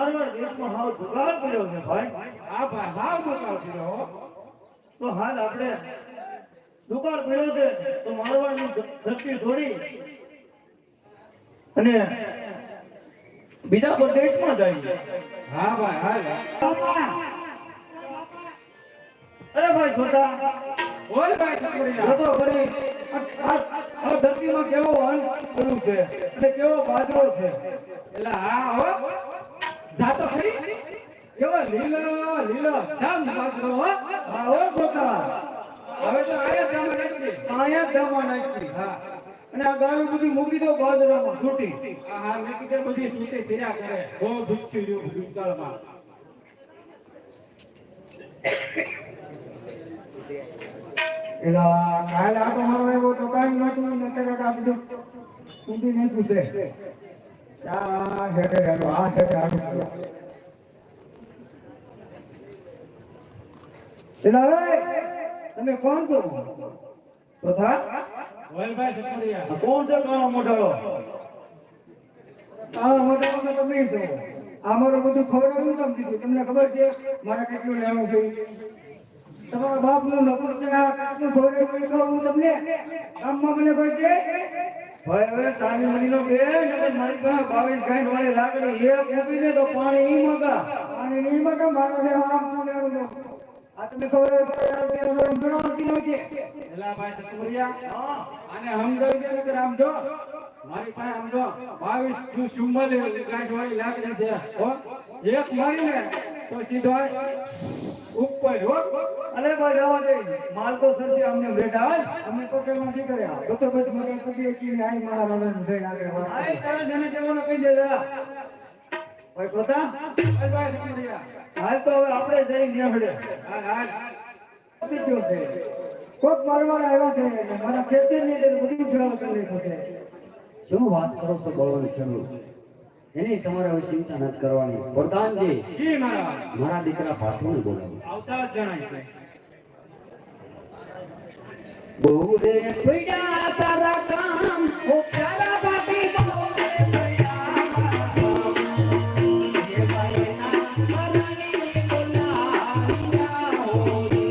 મારવાડ દેશમાં હાવ જુગાડ પડ્યો છે ભાઈ. હા ભાઈ હાવ દુકાળ કર્યો. તો હાલ આપણે દુકાળ પડ્યો છે તો મારવાડની ધરતી છોડી અને બીજા પ્રદેશમાં જાય છે. હા ભાઈ હાલ. અરે ભાઈ છોટા બોલ ભાઈ છોકરીયા. છોટો કરી આ ધરતીમાં કેવો અન્ન પડ્યું છે અને કેવો બાજરો છે. એટલે હા હો જાતો ખરી કેવો લીલો લીલો સામ બાજરો હો. હા હો છોટા હવે તો આયા ગામ નાખી. અહીંયા જમવા નાખી. હા અને આ ગાવી બધી મૂકી દો બાજરામાં છૂટી. હા મેં કીધું બધી સૂટે ફેર્યા કરે. બહુ ભૂખ્યું રહ્યું દુકાળમાં. એલા કાલ આટો મારવા આવ્યો તો કાંઈ નહોતું નકર આ બધું ઊંધી નહીં પૂછે. આ હેઠે હેઠો આ હેઠે આટું એલા તમે કોણ છો? તો થા બોલ ભાઈ છોકરીયા. આ કોણ છે કાળો મોઢાળો? આ મોટા મોટા તમે છો. આ મારું બધું ખવડાવવું કેમ દીધું? તમને ખબર છે મારે કેટલું લેવું છે? તમારા બાપનું નકર છે આ કાકનું ખવડાવવું કહું હું તમને. ગામમાં મને કોઈ દે? ભાઈ હવે સાની મણીનો બે નકર મારી પાસે 22 ગાંઠ વાળી લાકડી એક મૂકીને તો પાણી ઈ મગા. અને નહીં મગા મારા લેવાનું લેવું. આ તમે ખવડાવવું છે. એલા ભાઈ છોકરીયા. હા આને સમજાવી દે નકર આમ જો મારી પાસે આમ જો 22 ચુમ્મલ ગાંઠ વાળી લાકડી છે હો. એક મારીને તો સીધો ઉપર હો. અરે ભાઈ જવા દે માલ તો સરસી અમને બેટા હાલ. અમે ટોટલ નથી કર્યા. તો બધું મને કદી કી આઈ મારા બાબાનું થઈ આગળ વાત આય તારે જેને કહેવાનું કહી દે જરા. ભાઈ પોતા બોલ ભાઈ છોકરીયા. હાલ તો હવે આપણે જઈ નીકળે. હાલ હાલ. દીધો છે. કોક મારવા આવ્યા છે અને મારા ખેતર ની અંદર બધી ઉઘરાવ કરી લીધો છે. શું વાત કરો છો બળવંત ખેડૂત? એની તમારે હવે ચિંતા નથી કરવાની. પ્રધાનજી ઈ મારા મારા દીકરા પાઠોને બોલાવો. આવતા જ જણાય છે. બહુ રે પડ્યા તારા કામ ઓ પ્યારા બાકી બહુ રે પડ્યા તારા કામ. એ ભાઈના મરણી બોલાવ્યા હોરી.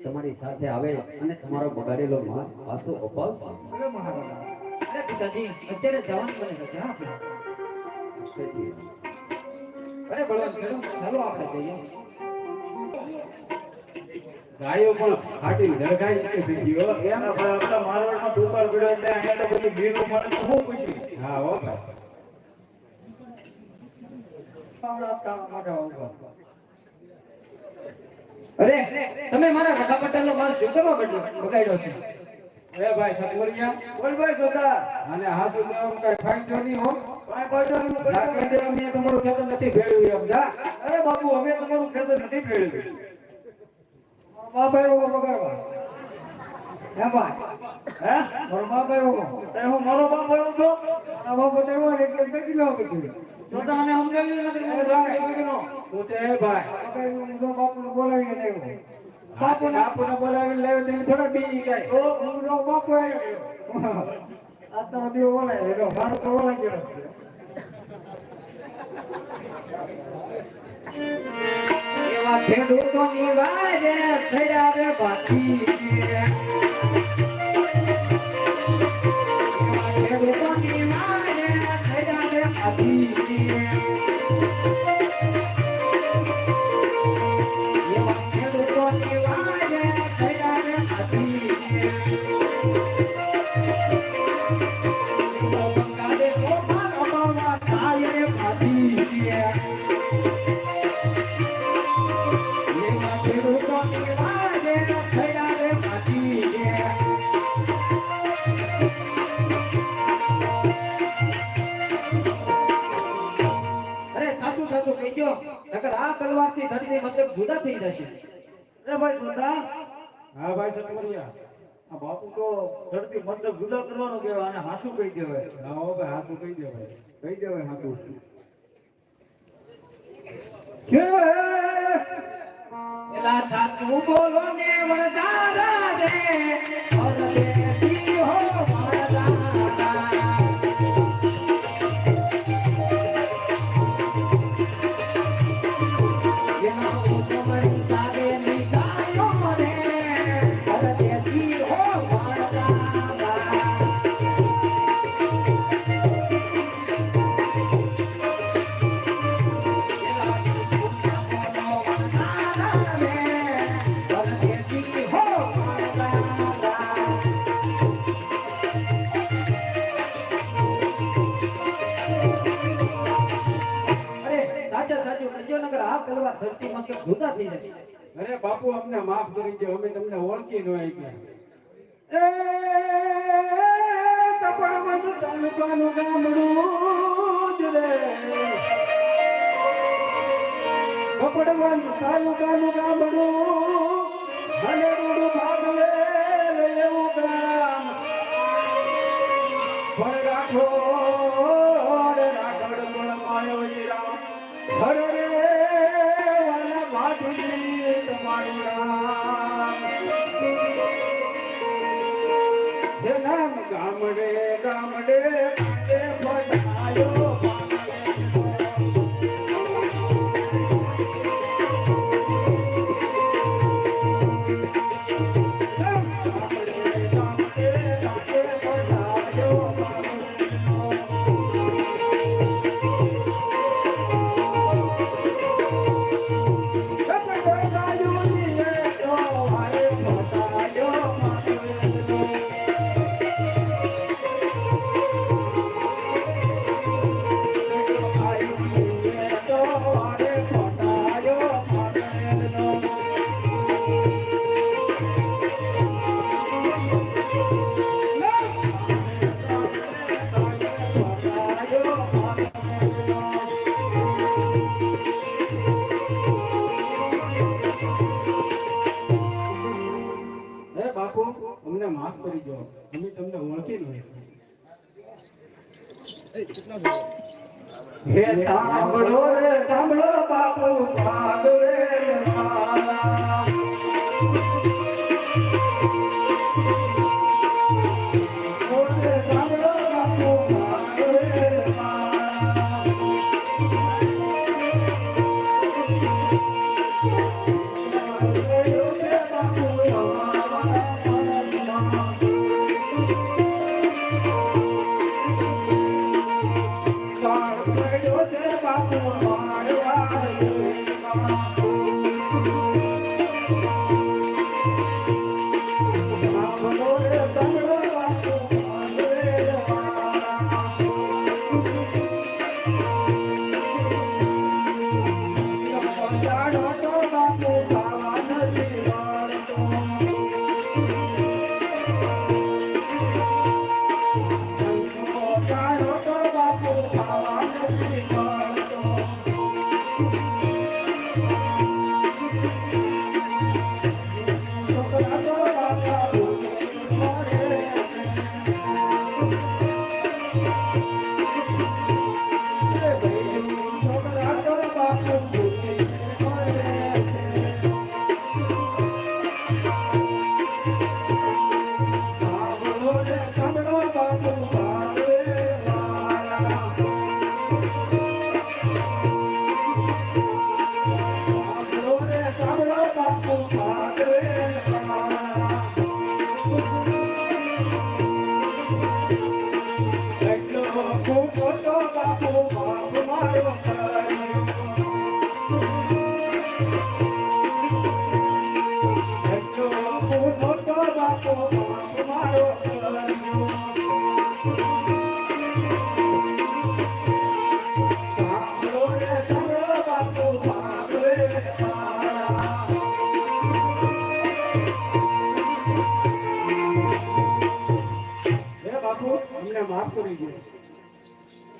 તમારી સાથે આવે અને તમારો બગાડેલો માલ પાછો અપાવશે. અરે મહારાજા અરે પિતાજી અત્યારે જવાનું બને છે હા આપણે. અરે બળવાન ખેડૂત ચાલો આપણે જઈએ. ગાયો પણ ફાટીને ડરકાઈ કે બીજીઓ એમ આપણા મારવાડમાં દુકાળ પડ્યો એટલે અહીંયા તો બધી ગીરું મને તો હું પૂછ્યું. હા હો ભાઈ આવડા કામ માટે આવો. અરે તમે મારા રકા પટેલનો માલ શું કરવા બગાડ્યો છે? એ ભાઈ સતવરિયા બોલ ભાઈ સોદા. અને હાસુ તો કઈ ફાઈટો નહીં હો. કાંઈ પાડો નહીં, જા કહી દે અમે તમારું ખેતર નથી ભેળવ્યું એમ જા. અરે બાપુ અમે તમારું ખેતર નથી ભેળવ્યું. બાપા એવો બગાડવા હે ભાઈ હે મારો બાપ એવો તે હું મારો બાપ બોલું છું. આ બાપો તો એવો એટલે બેઠી લો બધું સોદા આને સમજાવ્યું નથી હું રાખ દીકરીનો. પૂછે એ ભાઈ બગાડ્યું હું તો બાપુને બોલાવીને દેવું બાપુને બોલાવીને લાવ્યો તેમ થોડા બીજી કાંઈ. તો હું નો બાપુ આવ્યો આ તો દીવો બોલાય એનો મારો તો બોલાઈ ગયો એવા ખેડૂતોની વારે છડ્યા રે બાકી. એવા ખેડૂતોની વારે છડ્યા રે બાકી. એવા ખેડૂતોની વારે છડ્યા રે બાકી. બંગાળે તોફાન અપાવવા થાય રે બાકી. આ તલવારથી ધરતી મસ્તક જુદા થઈ જશે. અરે ભાઈ સુધા, હા ભાઈ સતવરિયા આ બાપુ તો ધરતી મસ્તક જુદા કરવાનું કહેવાય અને હાસુ કહી દેવાય. હા હો ભાઈ હાસુ કહી દે ભાઈ. કહી દેવાય હાસુ. એલા સાચું બોલો ને વણજારા રે અરદેતી હો મારા. કરજો નકર આ તલવાર ધરતીમાં કે જુદા થઈ જશે. અરે બાપુ અમને માફ કરી દો, અમે તમને ઓળખી ન શક્યા. એ કપડવંજ તાલુકાનું ગામડું જ રે, કપડવંજ તાલુકાનું ગામડું, અને રૂડું ભાગલે એવું ગામ. પણ રાઠોડ ગુણ માયો રામ, હર રે વાલા ભાગી તમારું નામ. હે નામ ગામડે ગામડે એ ફટાયો અમને માફ કરી દો, અમે તમને ઓળખી ન હે સાંભળો રે સાંભળો બાપુ ભાગવે મારા. ઓરે સાંભળો બાપુ ભાગવે મારા.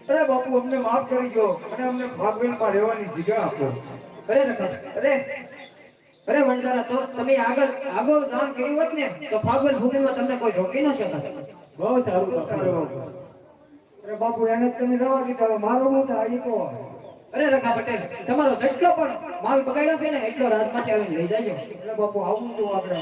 અરે બાપુ અમને માફ કરી દો અને અમને ભાગવેલમાં રહેવાની જગ્યા આપો. અરે વણજારા, તો તમે આગળ જાણ કર્યું હોત ને તો ફાગુન ભૂમિમાં તમને કોઈ રોકી ન શકે. બહુ સારું સારું બાપુ. બાપુ. અરે બાપુ એને તમે જવા દીધા, મારો હું થાય ઈ કહો. અરે રખા પટેલ, તમારો જેટલો પણ માલ બગાડ્યો છે ને એટલો રાજમાંથી આવીને લઈ જાજો. એટલે બાપુ આવું તો આપણે